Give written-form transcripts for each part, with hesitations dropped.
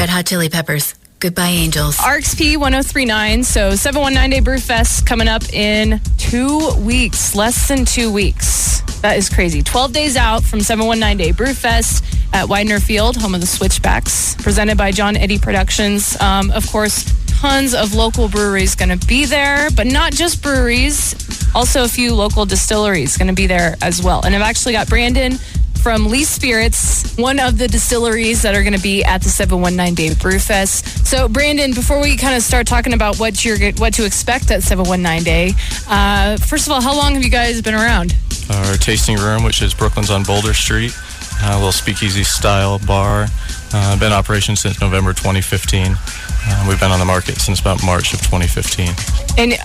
Red Hot Chili Peppers. Goodbye, Angels. RXP 103.9. So 719 Day Brewfest coming up in 2 weeks. Less than 2 weeks. That is crazy. 12 days out from 719 Day Brewfest at Widener Field, home of the Switchbacks. Presented by John Eddie Productions. Of course, tons of local breweries going to be there. But not just breweries. Also a few local distilleries going to be there as well. And I've actually got Brandon from Lee Spirits, one of the distilleries that are going to be at the 719 Day Brewfest. So, Brandon, before we kind of start talking about what to expect at 719 Day, first of all, how long have you guys been around? Our tasting room, which is Brooklyn's on Boulder Street, a little speakeasy-style bar. Been in operation since November 2015. We've been on the market since about March of 2015. And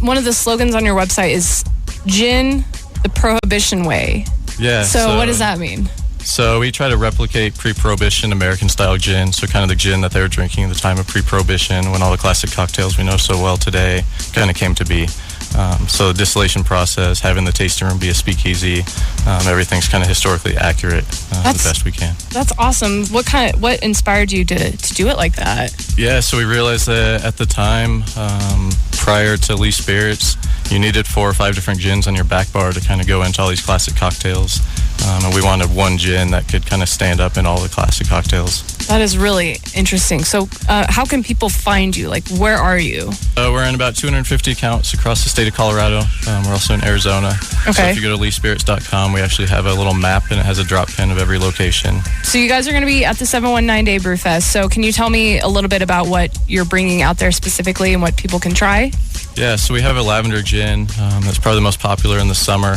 one of the slogans on your website is Gin the Prohibition Way. Yeah. So what does that mean? So we try to replicate pre-Prohibition American-style gin, so kind of the gin that they were drinking at the time of pre-Prohibition, when all the classic cocktails we know so well today kind of came to be. So the distillation process, having the tasting room be a speakeasy, everything's kind of historically accurate the best we can. That's awesome. What inspired you to do it like that? Yeah, so we realized that at the time, prior to Lee Spirits, you needed 4 or 5 different gins on your back bar to kind of go into all these classic cocktails. And we wanted one gin that could kind of stand up in all the classic cocktails. That is really interesting. So how can people find you? Like, where are you? We're in about 250 accounts across the state of Colorado. We're also in Arizona. Okay. So if you go to leespirits.com, we actually have a little map, and it has a drop pin of every location. So you guys are going to be at the 719 Day Brewfest. So can you tell me a little bit about what you're bringing out there specifically and what people can try? Yeah, so we have a lavender gin that's probably the most popular in the summer.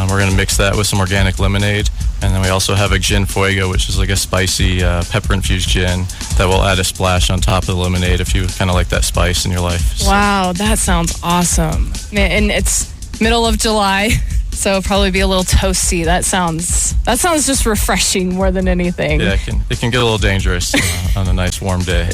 We're going to mix that with some organic lemonade. And then we also have a gin fuego, which is like a spicy pepper-infused gin that will add a splash on top of the lemonade if you kind of like that spice in your life. So. Wow, that sounds awesome. And it's middle of July, so it'll probably be a little toasty. That sounds just refreshing more than anything. Yeah, it can get a little dangerous on a nice warm day.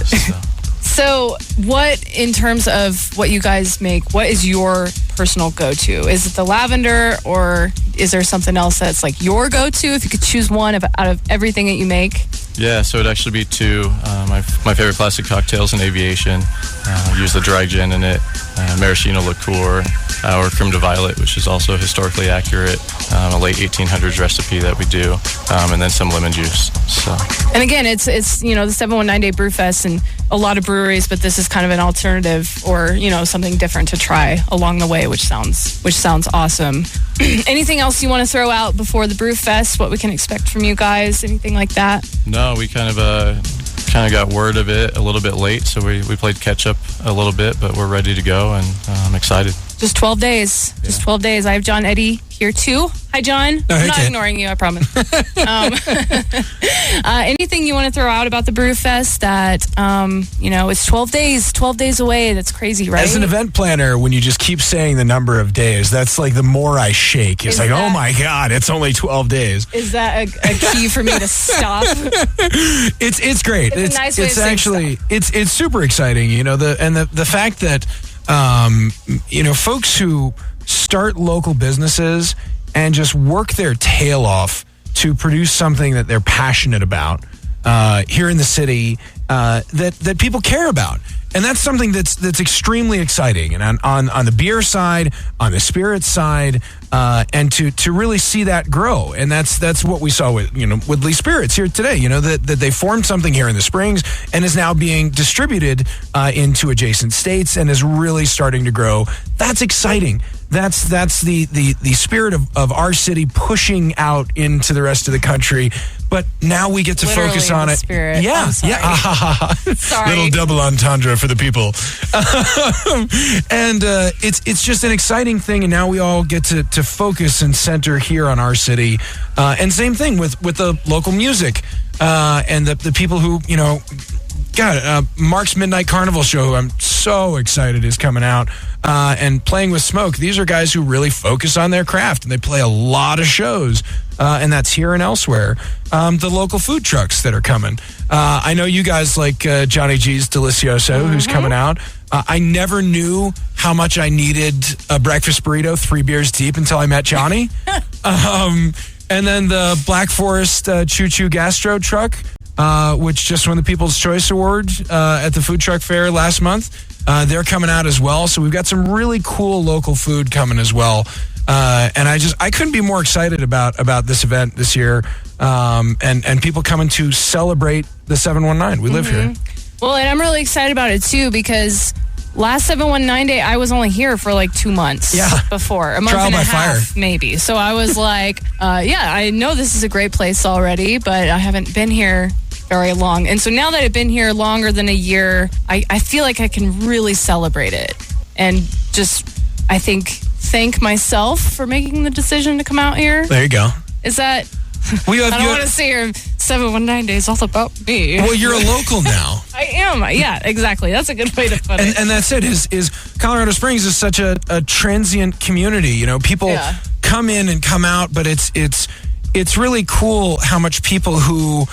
So what, in terms of what you guys make, what is your personal go-to? Is it the lavender, or is there something else that's like your go-to if you could choose one out of everything that you make? Yeah, so it'd actually be 2. My favorite classic cocktails in aviation. Use the dry gin in it, maraschino liqueur, our creme de violet, which is also historically accurate, a late 1800s recipe that we do, and then some lemon juice. So. And again, it's the 719 Day Brewfest, and a lot of breweries, but this is kind of an alternative, or something different to try along the way, which sounds awesome. Anything else you want to throw out before the Brewfest? What we can expect from you guys? Anything like that? No, we kind of got word of it a little bit late, so we played catch up a little bit, but we're ready to go, and I'm excited. Just 12 days. Yeah. Just 12 days. I have John Eddie here too. Hi, John. I'm not ignoring you, I promise. Anything you want to throw out about the Brewfest that, it's 12 days away. That's crazy, right? As an event planner, when you just keep saying the number of days, that's like the more I shake. It's like, oh my God, it's only 12 days. Is that a key for me to stop? It's great. It's a nice way to actually, stop. It's super exciting, the fact that, folks who start local businesses and just work their tail off to produce something that they're passionate about here in the city that people care about. And that's something that's extremely exciting. And on the beer side, on the spirit side, and to really see that grow. And that's what we saw with Lee Spirits here today. That they formed something here in the Springs and is now being distributed into adjacent states and is really starting to grow. That's exciting. That's the spirit of our city pushing out into the rest of the country. But now we get to literally focus on it. Spirit. Yeah, yeah. Sorry. Little double entendre for the people. And it's just an exciting thing, and now we all get to focus and center here on our city. And same thing with the local music and the people who, Mark's Midnight Carnival show, who I'm so excited is coming out, and Playing with Smoke. These are guys who really focus on their craft, and they play a lot of shows, and that's here and elsewhere. The local food trucks that are coming. I know you guys like Johnny G's Delicioso, who's coming out. I never knew how much I needed a breakfast burrito 3 beers deep until I met Johnny. And then the Black Forest Choo Choo Gastro truck. which just won the People's Choice Award at the Food Truck Fair last month. They're coming out as well. So we've got some really cool local food coming as well. And I couldn't be more excited about this event this year, and people coming to celebrate the 719. We live here. Well, and I'm really excited about it too, because last 719 Day, I was only here for like 2 months before. A month Trial and a by half, fire. maybe. So I was like, I know this is a great place already, but I haven't been here very long. And so now that I've been here longer than a year, I feel like I can really celebrate it. And just, I think, thank myself for making the decision to come out here. There you go. Is that... Well, I don't want to say your 719 Day is all about me. Well, you're a local now. I am. Yeah, exactly. That's a good way to put it. And that's it. Is Colorado Springs is such a transient community. You know, people come in and come out, but it's really cool how much people who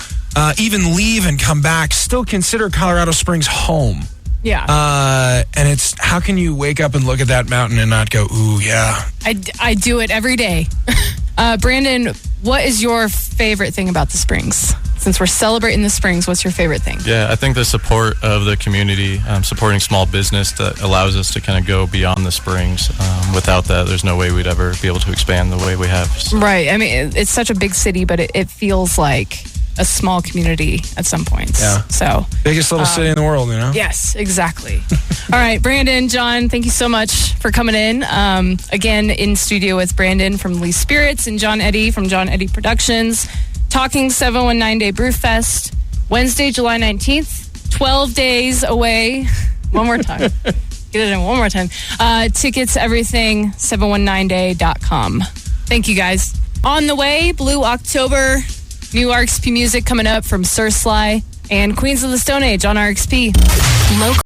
even leave and come back still consider Colorado Springs home. Yeah. And it's, how can you wake up and look at that mountain and not go, ooh, yeah. I do it every day. Brandon, what is your favorite thing about the Springs? Since we're celebrating the Springs, what's your favorite thing? Yeah, I think the support of the community, supporting small business that allows us to kind of go beyond the Springs. Without that, there's no way we'd ever be able to expand the way we have. So. Right. I mean, it's such a big city, but it feels like a small community at some points. Yeah. So biggest little city in the world, you know? Yes, exactly. All right, Brandon, John, thank you so much for coming in. Again, in studio with Brandon from Lee Spirits and John Eddy from John Eddy Productions. Talking 719 Day Brewfest, Wednesday, July 19th, 12 days away. One more time. Get it in one more time. Tickets, everything, 719day.com. Thank you, guys. On the way, Blue October, new RXP music coming up from Sir Sly and Queens of the Stone Age on RXP. Local